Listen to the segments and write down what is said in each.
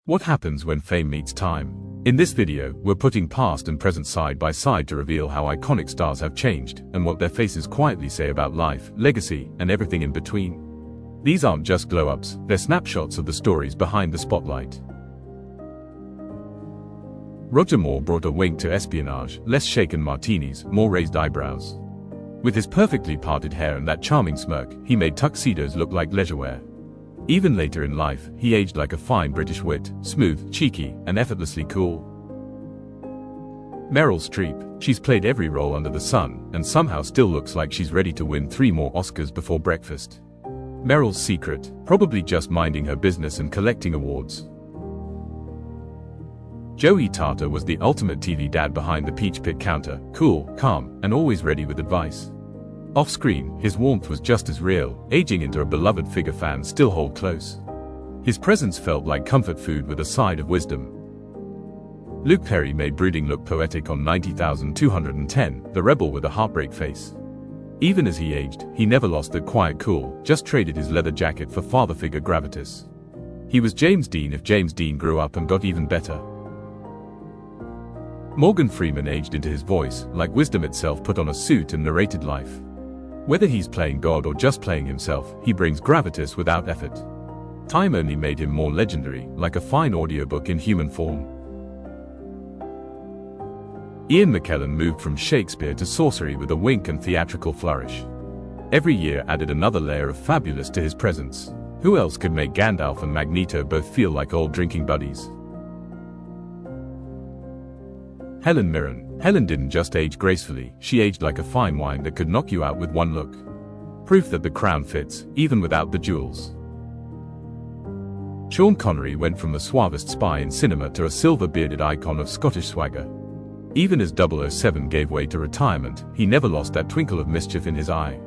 What happens when fame meets time? In this video, we're putting past and present side by side to reveal how iconic stars have changed and what their faces quietly say about life, legacy, and everything in between. These aren't just glow-ups, they're snapshots of the stories behind the spotlight. Roger Moore brought a wink to espionage, less shaken martinis, more raised eyebrows. With his perfectly parted hair and that charming smirk, he made tuxedos look like leisure wear. Even later in life, he aged like a fine British wit, smooth, cheeky, and effortlessly cool. Meryl Streep, she's played every role under the sun, and somehow still looks like she's ready to win 3 more Oscars before breakfast. Meryl's secret, probably just minding her business and collecting awards. Joey Tarter was the ultimate TV dad behind the Peach Pit counter, cool, calm, and always ready with advice. Off-screen, his warmth was just as real, aging into a beloved figure fans still hold close. His presence felt like comfort food with a side of wisdom. Luke Perry made brooding look poetic on 90,210, the rebel with a heartbreak face. Even as he aged, he never lost that quiet cool, just traded his leather jacket for father figure gravitas. He was James Dean if James Dean grew up and got even better. Morgan Freeman aged into his voice, like wisdom itself put on a suit and narrated life. Whether he's playing God or just playing himself, he brings gravitas without effort. Time only made him more legendary, like a fine audiobook in human form. Ian McKellen moved from Shakespeare to sorcery with a wink and theatrical flourish. Every year added another layer of fabulous to his presence. Who else could make Gandalf and Magneto both feel like old drinking buddies? Helen Mirren. Helen didn't just age gracefully, she aged like a fine wine that could knock you out with one look. Proof that the crown fits, even without the jewels. Sean Connery went from the suavest spy in cinema to a silver-bearded icon of Scottish swagger. Even as 007 gave way to retirement, he never lost that twinkle of mischief in his eye.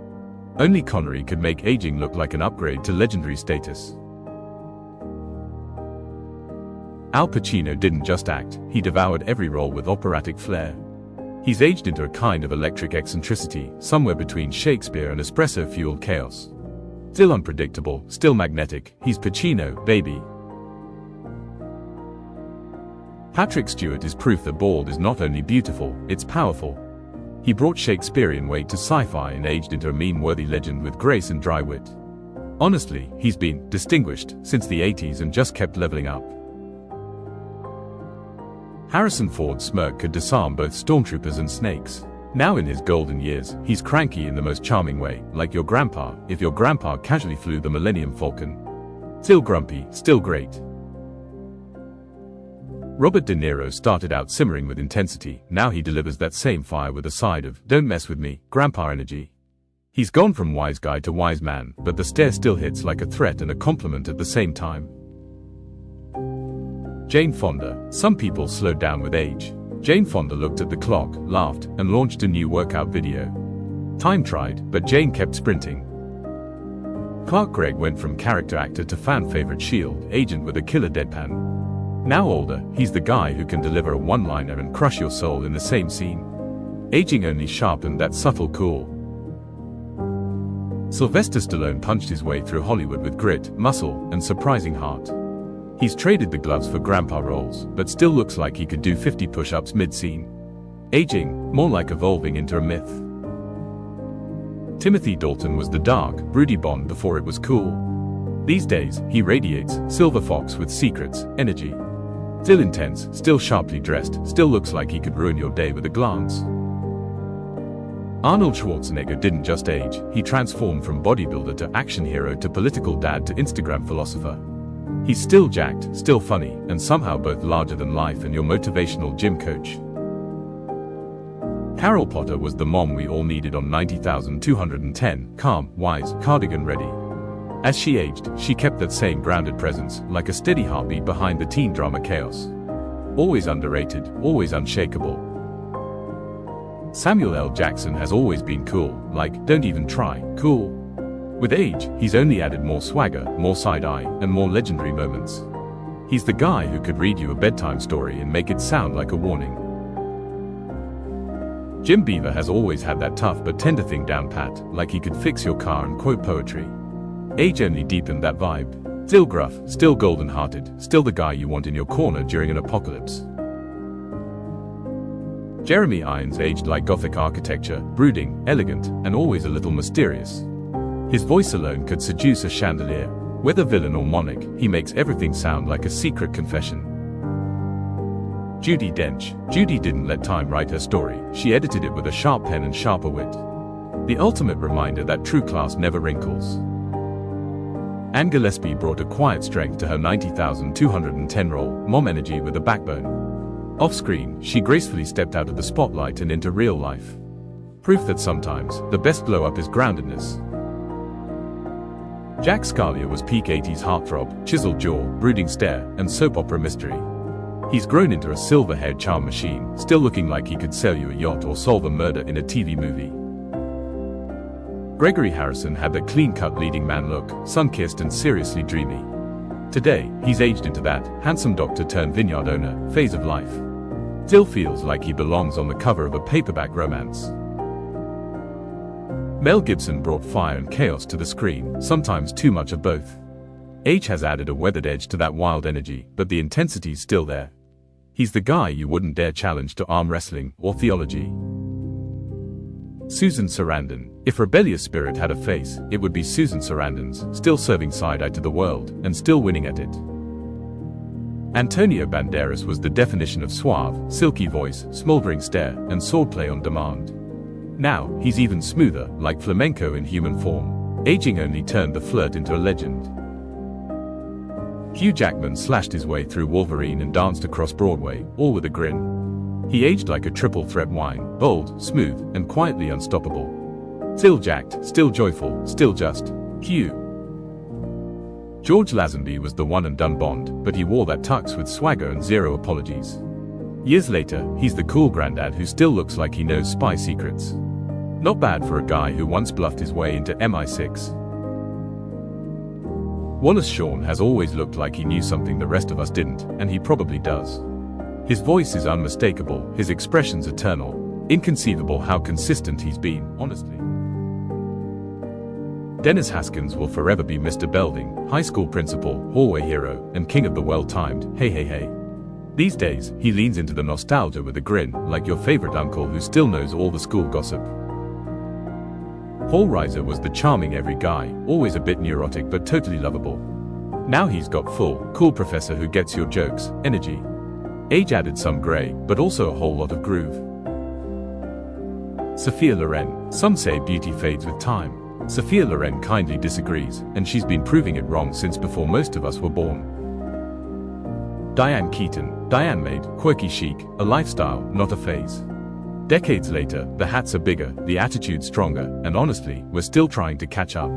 Only Connery could make aging look like an upgrade to legendary status. Al Pacino didn't just act, he devoured every role with operatic flair. He's aged into a kind of electric eccentricity, somewhere between Shakespeare and espresso-fueled chaos. Still unpredictable, still magnetic, he's Pacino, baby. Patrick Stewart is proof that bald is not only beautiful, it's powerful. He brought Shakespearean weight to sci-fi and aged into a meme-worthy legend with grace and dry wit. Honestly, he's been distinguished since the 80s and just kept leveling up. Harrison Ford's smirk could disarm both stormtroopers and snakes. Now in his golden years, he's cranky in the most charming way, like your grandpa, if your grandpa casually flew the Millennium Falcon. Still grumpy, still great. Robert De Niro started out simmering with intensity, now he delivers that same fire with a side of, don't mess with me, grandpa energy. He's gone from wise guy to wise man, but the stare still hits like a threat and a compliment at the same time. Jane Fonda. Some people slowed down with age. Jane Fonda looked at the clock, laughed, and launched a new workout video. Time tried, but Jane kept sprinting. Clark Gregg went from character actor to fan-favorite S.H.I.E.L.D. agent with a killer deadpan. Now older, he's the guy who can deliver a one-liner and crush your soul in the same scene. Aging only sharpened that subtle cool. Sylvester Stallone punched his way through Hollywood with grit, muscle, and surprising heart. He's traded the gloves for grandpa roles, but still looks like he could do 50 push-ups mid-scene. Aging, more like evolving into a myth. Timothy Dalton was the dark, broody Bond before it was cool. These days, he radiates, silver fox with secrets, energy. Still intense, still sharply dressed, still looks like he could ruin your day with a glance. Arnold Schwarzenegger didn't just age, he transformed from bodybuilder to action hero to political dad to Instagram philosopher. He's still jacked, still funny, and somehow both larger than life and your motivational gym coach. Carol Potter was the mom we all needed on 90,210, calm, wise, cardigan ready. As she aged, she kept that same grounded presence, like a steady heartbeat behind the teen drama chaos. Always underrated, always unshakable. Samuel L. Jackson has always been cool, like, don't even try, cool. With age, he's only added more swagger, more side-eye, and more legendary moments. He's the guy who could read you a bedtime story and make it sound like a warning. Jim Beaver has always had that tough but tender thing down pat, like he could fix your car and quote poetry. Age only deepened that vibe. Still gruff, still golden-hearted, still the guy you want in your corner during an apocalypse. Jeremy Irons aged like Gothic architecture, brooding, elegant, and always a little mysterious. His voice alone could seduce a chandelier. Whether villain or monarch, he makes everything sound like a secret confession. Judi Dench. Judi didn't let time write her story, she edited it with a sharp pen and sharper wit. The ultimate reminder that true class never wrinkles. Anne Gillespie brought a quiet strength to her 90,210 role, mom energy with a backbone. Off-screen, she gracefully stepped out of the spotlight and into real life. Proof that sometimes, the best glow-up is groundedness. Jack Scalia was peak 80s heartthrob, chiseled jaw, brooding stare, and soap opera mystery. He's grown into a silver-haired charm machine, still looking like he could sell you a yacht or solve a murder in a TV movie. Gregory Harrison had that clean-cut leading man look, sun-kissed and seriously dreamy. Today, he's aged into that handsome doctor-turned-vineyard owner phase of life. Still feels like he belongs on the cover of a paperback romance. Mel Gibson brought fire and chaos to the screen, sometimes too much of both. Age has added a weathered edge to that wild energy, but the intensity's still there. He's the guy you wouldn't dare challenge to arm wrestling or theology. Susan Sarandon. If rebellious spirit had a face, it would be Susan Sarandon's, still serving side-eye to the world, and still winning at it. Antonio Banderas was the definition of suave, silky voice, smoldering stare, and swordplay on demand. Now, he's even smoother, like flamenco in human form. Aging only turned the flirt into a legend. Hugh Jackman slashed his way through Wolverine and danced across Broadway, all with a grin. He aged like a triple threat wine, bold, smooth, and quietly unstoppable. Still jacked, still joyful, still just Hugh. George Lazenby was the one-and-done Bond, but he wore that tux with swagger and zero apologies. Years later, he's the cool granddad who still looks like he knows spy secrets. Not bad for a guy who once bluffed his way into MI6. Wallace Shawn has always looked like he knew something the rest of us didn't, and he probably does. His voice is unmistakable, his expressions eternal. Inconceivable how consistent he's been, honestly. Dennis Haskins will forever be Mr. Belding, high school principal, hallway hero, and king of the well-timed, hey hey hey. These days, he leans into the nostalgia with a grin, like your favorite uncle who still knows all the school gossip. Paul Reiser was the charming every guy, always a bit neurotic but totally lovable. Now he's got full, cool professor who gets your jokes, energy. Age added some gray, but also a whole lot of groove. Sophia Loren. Some say beauty fades with time. Sophia Loren kindly disagrees, and she's been proving it wrong since before most of us were born. Diane Keaton. Diane made quirky chic, a lifestyle, not a phase. Decades later, the hats are bigger, the attitude stronger, and honestly, we're still trying to catch up.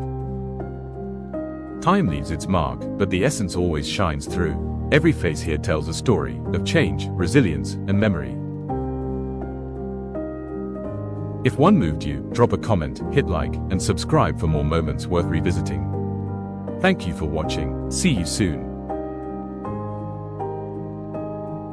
Time leaves its mark, but the essence always shines through. Every face here tells a story of change, resilience, and memory. If one moved you, drop a comment, hit like, and subscribe for more moments worth revisiting. Thank you for watching. See you soon.